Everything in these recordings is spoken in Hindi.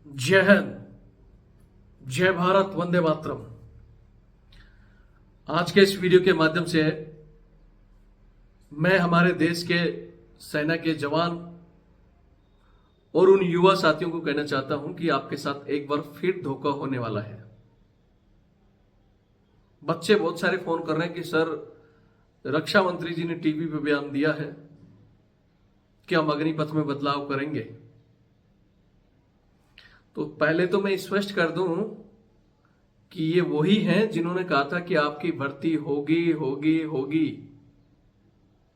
जय हिंद, जय भारत, वंदे मातरम। आज के इस वीडियो के माध्यम से मैं हमारे देश के सेना के जवान और उन युवा साथियों को कहना चाहता हूं कि आपके साथ एक बार फिर धोखा होने वाला है। बच्चे बहुत सारे फोन कर रहे हैं कि सर, रक्षा मंत्री जी ने टीवी पे बयान दिया है कि हम अग्निपथ में बदलाव करेंगे। तो पहले तो मैं स्पष्ट कर दूं कि ये वही हैं जिन्होंने कहा था कि आपकी भर्ती होगी होगी होगी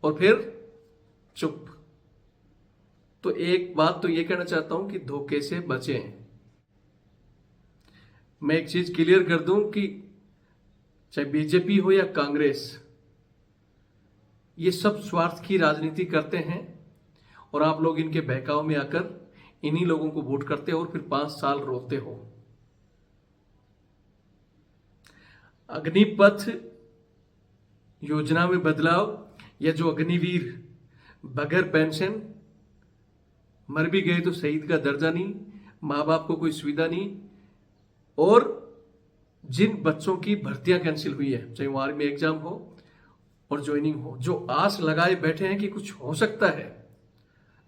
और फिर चुप। तो एक बात तो ये कहना चाहता हूं कि धोखे से बचें। मैं एक चीज क्लियर कर दूं कि चाहे बीजेपी हो या कांग्रेस, ये सब स्वार्थ की राजनीति करते हैं और आप लोग इनके बहकाव में आकर इन्हीं लोगों को वोट करते हो और फिर 5 साल रोते हो। अग्निपथ योजना में बदलाव या जो अग्निवीर बगैर पेंशन मर भी गए तो शहीद का दर्जा नहीं, मां बाप को कोई सुविधा नहीं, और जिन बच्चों की भर्तियां कैंसिल हुई है, चाहे वो आर्मी एग्जाम हो और ज्वाइनिंग हो, जो आस लगाए बैठे हैं कि कुछ हो सकता है,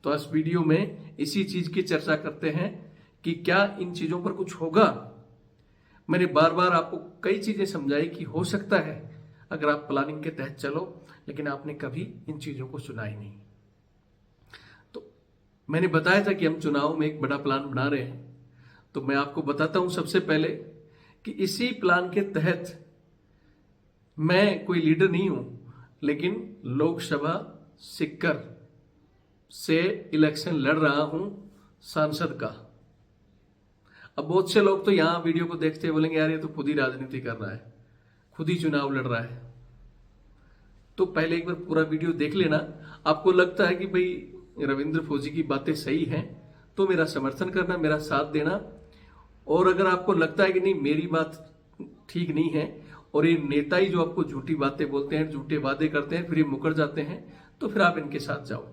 तो इस वीडियो में इसी चीज की चर्चा करते हैं कि क्या इन चीजों पर कुछ होगा। मैंने बार बार आपको कई चीजें समझाई कि हो सकता है अगर आप प्लानिंग के तहत चलो, लेकिन आपने कभी इन चीजों को सुना ही नहीं। तो मैंने बताया था कि हम चुनाव में एक बड़ा प्लान बना रहे हैं। तो मैं आपको बताता हूं सबसे पहले कि इसी प्लान के तहत मैं कोई लीडर नहीं हूं, लेकिन लोकसभा सिक्कर से इलेक्शन लड़ रहा हूं सांसद का। अब बहुत से लोग तो यहां वीडियो को देखते बोलेंगे यार ये तो खुद ही राजनीति कर रहा है, खुद ही चुनाव लड़ रहा है। तो पहले एक बार पूरा वीडियो देख लेना। आपको लगता है कि भाई रविंद्र फौजी की बातें सही हैं तो मेरा समर्थन करना, मेरा साथ देना। और अगर आपको लगता है कि नहीं मेरी बात ठीक नहीं है और ये नेता ही जो आपको झूठी बातें बोलते हैं, झूठे वादे करते हैं, फिर ये मुकर जाते हैं, तो फिर आप इनके साथ जाओ।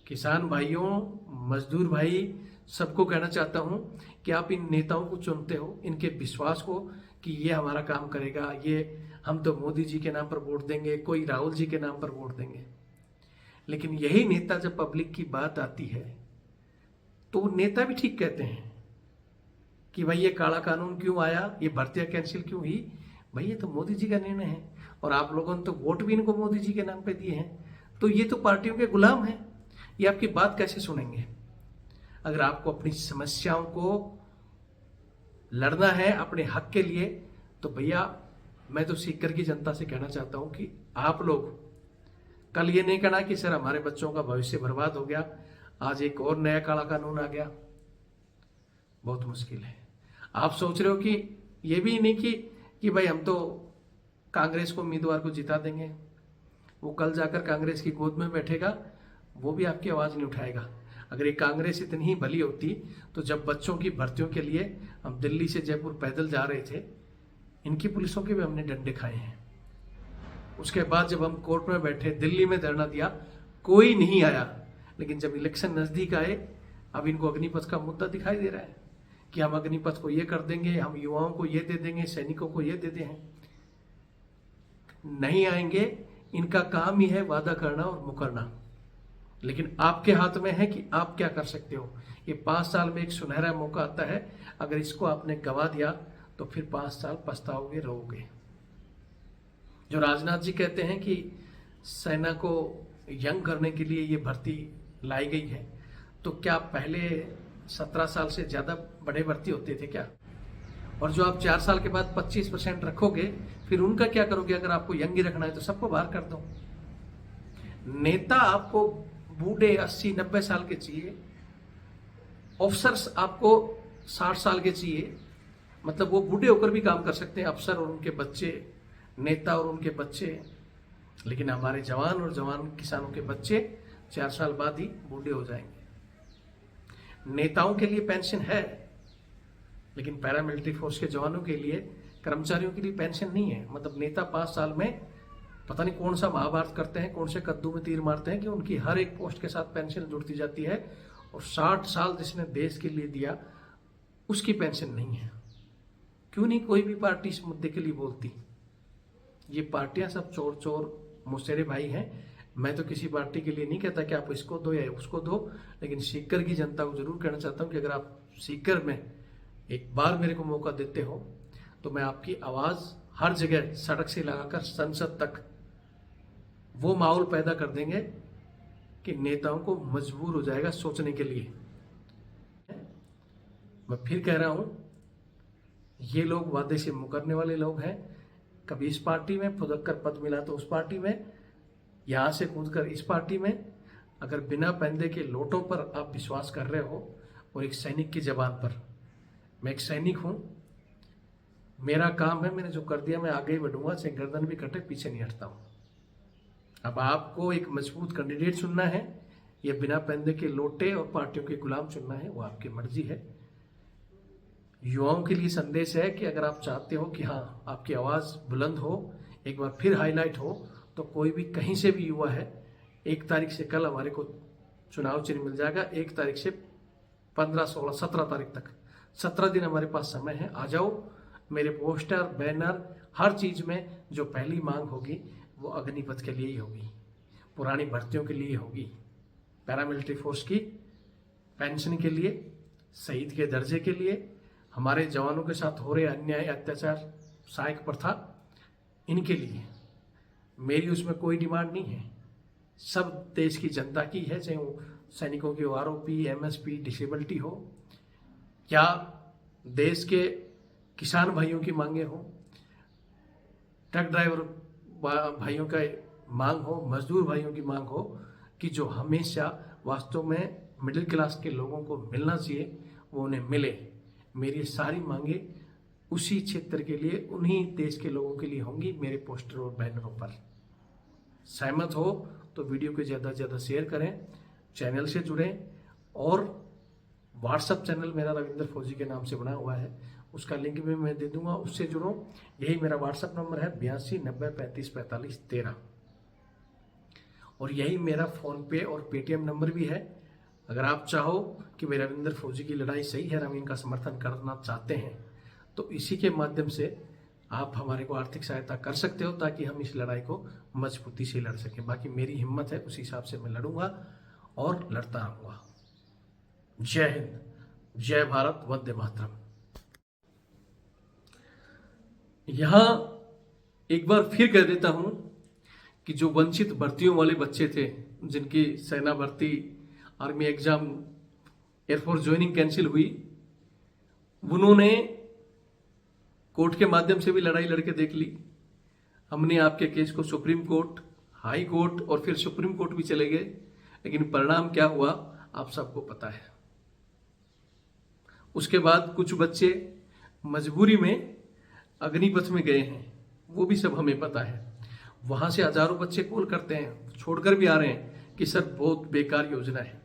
किसान भाइयों, मजदूर भाई, सबको कहना चाहता हूं कि आप इन नेताओं को चुनते हो, इनके विश्वास को कि ये हमारा काम करेगा, ये हम तो मोदी जी के नाम पर वोट देंगे, कोई राहुल जी के नाम पर वोट देंगे। लेकिन यही नेता जब पब्लिक की बात आती है तो नेता भी ठीक कहते हैं कि भाई ये काला कानून क्यों आया, ये भर्तियां कैंसिल क्यों हुई, भाई ये तो मोदी जी का निर्णय है और आप लोगों ने तो वोट भी इनको मोदी जी के नाम पे दिए हैं, तो ये तो पार्टियों के गुलाम हैं। ये आपकी बात कैसे सुनेंगे? अगर आपको अपनी समस्याओं को लड़ना है अपने हक के लिए, तो भैया मैं तो सीकर की जनता से कहना चाहता हूं कि आप लोग कल ये नहीं कहना कि सर हमारे बच्चों का भविष्य बर्बाद हो गया, आज एक और नया काला कानून आ गया। बहुत मुश्किल है। आप सोच रहे हो कि ये भी नहीं कि भाई हम तो कांग्रेस को उम्मीदवार को जिता देंगे, वो कल जाकर कांग्रेस की गोद में बैठेगा, वो भी आपकी आवाज नहीं उठाएगा। अगर ये कांग्रेस इतनी ही भली होती तो जब बच्चों की भर्तियों के लिए हम दिल्ली से जयपुर पैदल जा रहे थे, इनकी पुलिसों के भी हमने डंडे खाए हैं। उसके बाद जब हम कोर्ट में बैठे, दिल्ली में धरना दिया, कोई नहीं आया। लेकिन जब इलेक्शन नजदीक आए, अब इनको अग्निपथ का मुद्दा दिखाई दे रहा है कि हम अग्निपथ को ये कर देंगे, हम युवाओं को ये दे देंगे, सैनिकों को ये दे दें। नहीं आएंगे। इनका काम ही है वादा करना और मुकरना। लेकिन आपके हाथ में है कि आप क्या कर सकते हो। ये 5 साल में एक सुनहरा मौका आता है, अगर इसको आपने गवा दिया तो फिर 5 साल पछताओगे, रहोगे। जो राजनाथ जी कहते हैं कि सेना को यंग करने के लिए ये भर्ती लाई गई है, तो क्या पहले 17 साल से ज्यादा बड़े भर्ती होते थे क्या? और जो आप 4 साल के बाद 25% रखोगे, फिर उनका क्या करोगे? अगर आपको यंग ही रखना है तो सबको बाहर कर दो। नेता आपको बूढ़े 80-90 साल के चाहिए, ऑफिसर्स आपको 60 साल के चाहिए। मतलब वो बूढ़े होकर भी काम कर सकते हैं, अफसर और उनके बच्चे, नेता और उनके बच्चे। लेकिन हमारे जवान और जवान किसानों के बच्चे 4 साल बाद ही बूढ़े हो जाएंगे। नेताओं के लिए पेंशन है, लेकिन पैरामिलिट्री फोर्स के जवानों के लिए, कर्मचारियों के लिए पेंशन नहीं है। मतलब नेता 5 साल में पता नहीं कौन सा महाभारत करते हैं, कौन से कद्दू में तीर मारते हैं कि उनकी हर एक पोस्ट के साथ पेंशन जुड़ती जाती है और 60 साल जिसने देश के लिए दिया उसकी पेंशन नहीं है। क्यों नहीं कोई भी पार्टी इस मुद्दे के लिए बोलती? ये पार्टियां सब चोर चोर मुसेरे भाई हैं। मैं तो किसी पार्टी के लिए नहीं कहता कि आप इसको दो या उसको दो, लेकिन सीकर की जनता को जरूर कहना चाहता हूं कि अगर आप सीकर में एक बार मेरे को मौका देते हो तो मैं आपकी आवाज हर जगह सड़क से लगाकर संसद तक वो माहौल पैदा कर देंगे कि नेताओं को मजबूर हो जाएगा सोचने के लिए। मैं फिर कह रहा हूं, ये लोग वादे से मुकरने वाले लोग हैं। कभी इस पार्टी में फुदक कर पद मिला तो उस पार्टी में, यहां से कूद कर इस पार्टी में। अगर बिना पैंदे के लोटों पर आप विश्वास कर रहे हो और एक सैनिक की जबान पर, मैं एक सैनिक हूं, मेरा काम है, मैंने जो कर दिया मैं आगे ही बढ़ूंगा, चाहे गर्दन भी कटे पीछे नहीं हटता हूं। अब आपको एक मजबूत कैंडिडेट चुनना है या बिना पैंदे के लोटे और पार्टियों के गुलाम चुनना है, वो आपकी मर्जी है। युवाओं के लिए संदेश है कि अगर आप चाहते हो कि हाँ आपकी आवाज बुलंद हो, एक बार फिर हाईलाइट हो, तो कोई भी कहीं से भी युवा है, 1 तारीख से कल हमारे को चुनाव चिन्ह मिल जाएगा। 1 तारीख से 15, 16, 17 तारीख तक 17 दिन हमारे पास समय है। आ जाओ। मेरे पोस्टर, बैनर, हर चीज में जो पहली मांग होगी वो अग्निपथ के लिए ही होगी, पुरानी भर्तियों के लिए होगी, पैरामिलिट्री फोर्स की पेंशन के लिए, शहीद के दर्जे के लिए, हमारे जवानों के साथ हो रहे अन्याय, अत्याचार, सहायक प्रथा, इनके लिए। मेरी उसमें कोई डिमांड नहीं है, सब देश की जनता की है, चाहे वो सैनिकों की आरओपी, एमएसपी, डिसेबिलिटी हो, या देश के किसान भाइयों की मांगे हो, ट्रक ड्राइवर भाइयों का मांग हो, मजदूर भाइयों की मांग हो, कि जो हमेशा वास्तव में मिडिल क्लास के लोगों को मिलना चाहिए वो उन्हें मिले। मेरी सारी मांगे उसी क्षेत्र के लिए, उन्हीं देश के लोगों के लिए होंगी, मेरे पोस्टर और बैनरों पर। सहमत हो तो वीडियो को ज़्यादा से ज़्यादा शेयर करें, चैनल से जुड़ें, और व्हाट्सएप चैनल मेरा रविंद्र फौजी के नाम से बना हुआ है, उसका लिंक भी मैं दे दूंगा, उससे जुड़ो। यही मेरा व्हाट्सएप नंबर है 82 90 35 45 13, और यही मेरा फोन पे और पेटीएम नंबर भी है। अगर आप चाहो कि मेरे रविंद्र फौजी की लड़ाई सही है, हम इनका समर्थन करना चाहते हैं, तो इसी के माध्यम से आप हमारे को आर्थिक सहायता कर सकते हो, ताकि हम इस लड़ाई को मजबूती से लड़ सकें। बाकी मेरी हिम्मत है, उस हिसाब से मैं लड़ूंगा और लड़ता रहूंगा। जय हिंद, जय भारत, वंदे मातरम। यहां एक बार फिर कह देता हूं कि जो वंचित भर्तियों वाले बच्चे थे, जिनकी सेना भर्ती, army exam, air force joining cancel हुई, उन्होंने कोर्ट के माध्यम से भी लड़ाई लड़के देख ली। हमने आपके केस को सुप्रीम कोर्ट, हाई कोर्ट और फिर सुप्रीम कोर्ट भी चले गए, लेकिन परिणाम क्या हुआ आप सबको पता है। उसके बाद कुछ बच्चे मजबूरी में अग्निपथ में गए हैं, वो भी सब हमें पता है। वहां से हजारों बच्चे कॉल करते हैं, छोड़कर भी आ रहे हैं कि सर बहुत बेकार योजना है,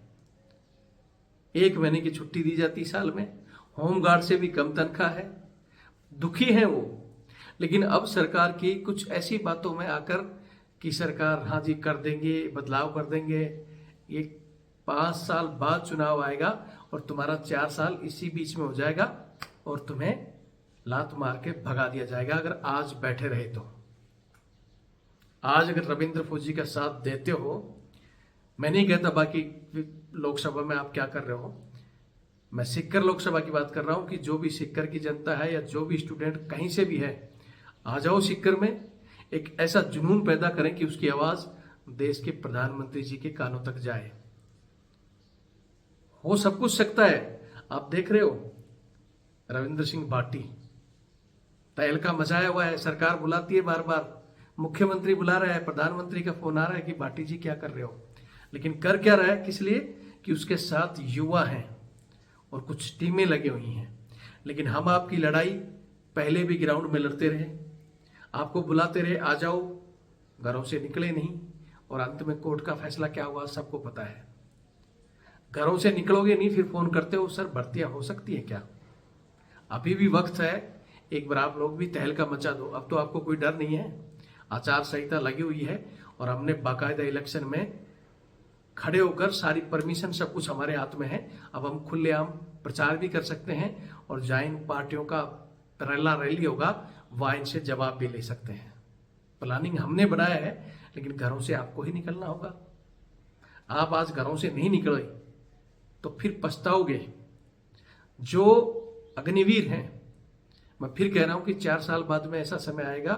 1 महीने की छुट्टी दी जाती साल में, होमगार्ड से भी कम तनख्वाह है, दुखी हैं वो। लेकिन अब सरकार की कुछ ऐसी बातों में आकर कि सरकार हाँ जी कर देंगे, बदलाव कर देंगे, ये 5 साल बाद चुनाव आएगा और तुम्हारा 4 साल इसी बीच में हो जाएगा और तुम्हें लात मार के भगा दिया जाएगा अगर आज बैठे रहे तो। आज अगर रविंद्र फौजी का साथ देते हो, मैं नहीं कहता बाकी लोकसभा में आप क्या कर रहे हो, मैं सिक्कर लोकसभा की बात कर रहा हूं कि जो भी सिक्कर की जनता है या जो भी स्टूडेंट कहीं से भी है, आ जाओ सिक्कर में, एक ऐसा जुनून पैदा करें कि उसकी आवाज देश के प्रधानमंत्री जी के कानों तक जाए। हो सब कुछ सकता है। आप देख रहे हो रविंद्र सिंह भाटी तहलका मचाया हुआ है, सरकार बुलाती है बार बार, मुख्यमंत्री बुला रहा है, प्रधानमंत्री का फोन आ रहा है कि भाटी जी क्या कर रहे हो, लेकिन कर क्या रहा है, किस लिए कि उसके साथ युवा हैं और कुछ टीमें लगी हुई हैं। लेकिन हम आपकी लड़ाई पहले भी ग्राउंड में लड़ते रहे, आपको बुलाते रहे, आ जाओ, घरों से निकले नहीं, और अंत में कोर्ट का फैसला क्या हुआ सबको पता है। घरों से निकलोगे नहीं, फिर फोन करते हो सर भर्तियां हो सकती है क्या, अभी भी वक्त है, एक बार आप लोग भी तहलका मचा दो। अब तो आपको कोई डर नहीं है, आचार संहिता लगी हुई है और हमने बाकायदा इलेक्शन में खड़े होकर सारी परमिशन सब कुछ हमारे हाथ में है। अब हम खुलेआम प्रचार भी कर सकते हैं और जहाँ इन पार्टियों का रैली होगा वहाँ इनसे जवाब भी ले सकते हैं। प्लानिंग हमने बनाया है, लेकिन घरों से आपको ही निकलना होगा। आप आज घरों से नहीं निकले तो फिर पछताओगे। जो अग्निवीर हैं, मैं फिर कह रहा हूं कि 4 साल बाद में ऐसा समय आएगा